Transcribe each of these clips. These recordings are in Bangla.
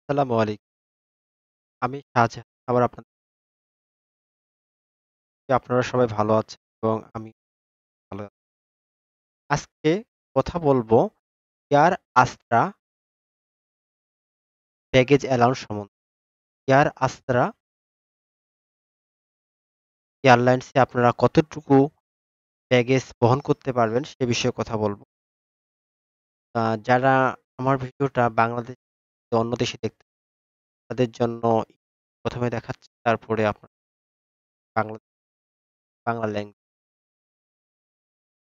আসসালামু আলাইকুম। আমি শাহজাহান। আবার আপনারা সবাই ভালো আছেন এবং আমি ভালো আছি। আজকে কথা বলবো এয়ার আস্ত্রা ব্যাগেজ অ্যালাউন্স সম্বন্ধে। এয়ার আস্ত্রা এয়ারলাইন্সে আপনারা কতটুকু ব্যাগেজ বহন করতে পারবেন সে বিষয়ে কথা বলব। যারা আমার ভিডিওটা বাংলাদেশ অন্য দেশে দেখতে তাদের জন্য ১ম এ দেখাচ্ছি তারপরে আপনার বাংলা বাংলা ল্যাঙ্গুয়েজ।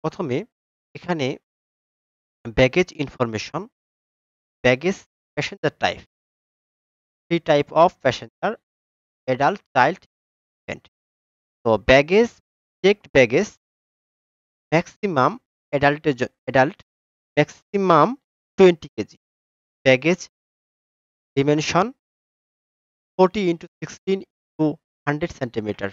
১ম এ এখানে baggage information, baggage passenger type, 3 type of passenger, adult, child, infant. তো baggage, checked baggage maximum adult maximum 20 KG. Baggage dimension 40 into 16 into 100 centimetre.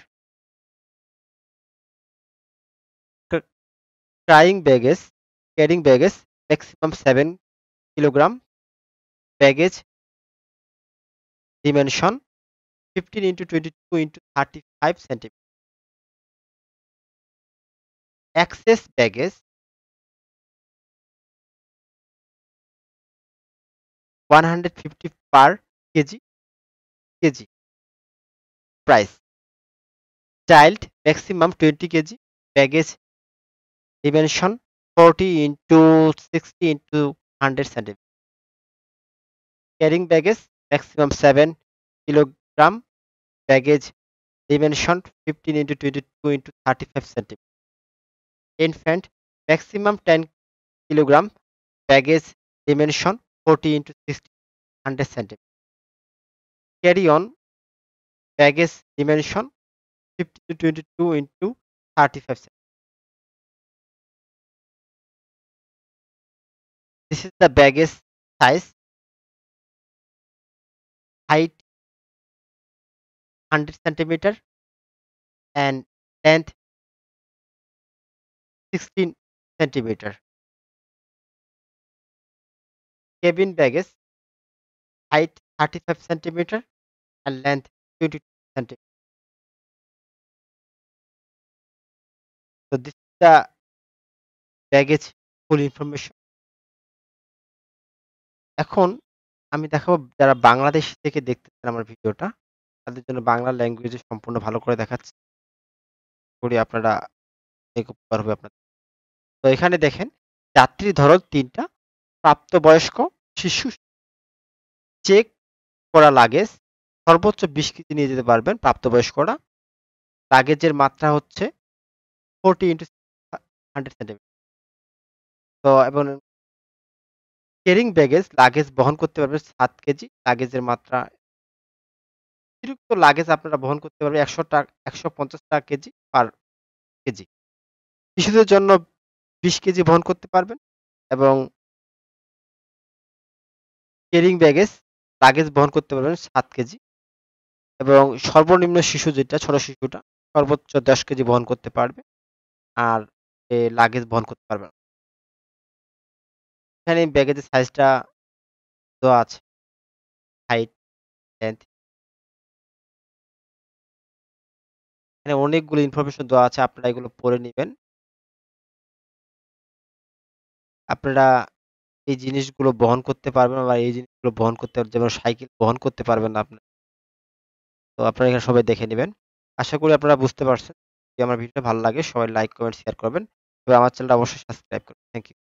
Carrying baggage maximum 7 kilogram. Baggage dimension 15 into 22 into 35 centimetre. Excess baggage 150 per KG KG price. Child maximum 20 KG. Baggage dimension 40 into 60 into 100 centimeter. Carrying baggage maximum 7 kilogram. Baggage dimension 15 into 22 into 35 centimeter. Infant maximum 10 kilogram. Baggage dimension 40 into 60 100 centimeter. Carry on baggage dimension 50 to 22 into 35 centimeter. This is the baggage size. Height 100 centimeter and length 16 centimeter. Cabin baggage height 35 centimeter and length 22 centimeter. So this is the baggage full information. এখন আমি দেখাবো যারা বাংলাদেশ থেকে দেখতেছেন আমার ভিডিওটা তাদের জন্য বাংলা ল্যাঙ্গুয়েজে সম্পূর্ণ ভালো করে দেখাচ্ছি। করি আপনারা উপকার হবে আপনাদের। তো এখানে দেখেন যাত্রী ধরন ৩ টা, প্রাপ্তবয়স্ক, শিশু, চেক করা লাগেজ সর্বোচ্চ ২০ কেজি নিয়ে যেতে পারবেন প্রাপ্তবয়স্করা। লাগেজের মাত্রা হচ্ছে 40 into 100 সেন্টিমিটার। তো এবং ক্যারিং ব্যাগেজ লাগেজ বহন করতে পারবে ৭ কেজি। লাগেজের মাত্রা অতিরিক্ত লাগেজ আপনারা বহন করতে পারবেন ১৫০ টাকা কেজি পার কেজি। শিশুদের জন্য ২০ কেজি বহন করতে পারবেন এবং ক্যারিং ব্যাগেজ লাগেজ বহন করতে পারবেন ৭ কেজি এবং সর্বনিম্ন শিশু যেটা ছোট শিশুটা সর্বোচ্চ ১০ কেজি বহন করতে পারবে। আর লাগেজ বহন করতে পারবে না। এখানে ব্যাগেজের সাইজটা দেওয়া আছে। হাইট, লেংথ এখানে অনেকগুলো ইনফরমেশন দেওয়া আছে। আপনারা এগুলো পড়ে নিবেন। আপনারা এই জিনিসগুলো বহন করতে পারবেন বা এই জিনিসগুলো বহন করতে যেমন সাইকেল বহন করতে পারবেন না আপনারা। তো আপনারা এখানে সবাই দেখে নিবেন। আশা করি আপনারা বুঝতে পারছেন। যদি আমার ভিডিওটা ভালো লাগে সবাই লাইক, কমেন্ট, শেয়ার করবেন এবং আমার চ্যানেলটা অবশ্যই সাবস্ক্রাইব করবেন। Thank you.